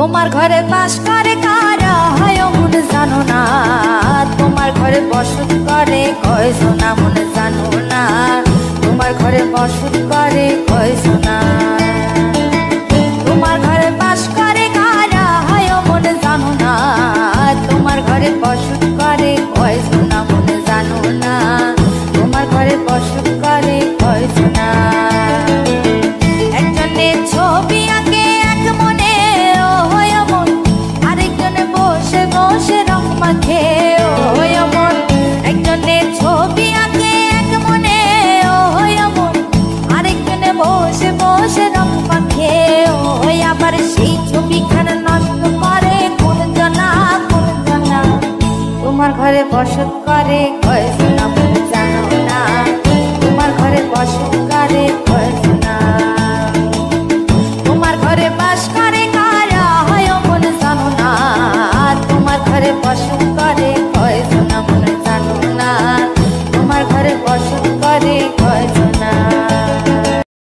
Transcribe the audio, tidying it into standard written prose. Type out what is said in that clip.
তোমার ঘরে বাস করে কারা হয় মন জানো না, তোমার ঘরে বসত করে কয়জনা মন জানো না, তোমার ঘরে বসত করে কয়জনা। তোমার ঘরে বাস করে কারা হয় মন জানো না, তোমার ঘরে বসত করে কয়জনা মন জানো না, তোমার ঘরে বসত করে কয়জনা। একজনে ছবি আঁকে এক মনে ও হয় মন, আরেকজনে বসে বসে রং মাখে ও হয় মন। একজনে ছবি আঁকে এক মনে ও হয় মন, আরেকজনে বসে বসে রং মাখে ও হয়। আবার সেই ছবিখানা নষ্ট করে কোন জনা কোন জনা, তোমার ঘরে বসত করে কয়জনা মন জানো না, তোমার ঘরে বসত করে কয়জনা। তোমার ঘরে বাস করে কারা হয় মন জানো না, তোমার ঘরে বসত করে কয়জনা মন জানো না, তোমার ঘরে বসত করে কয়জনা।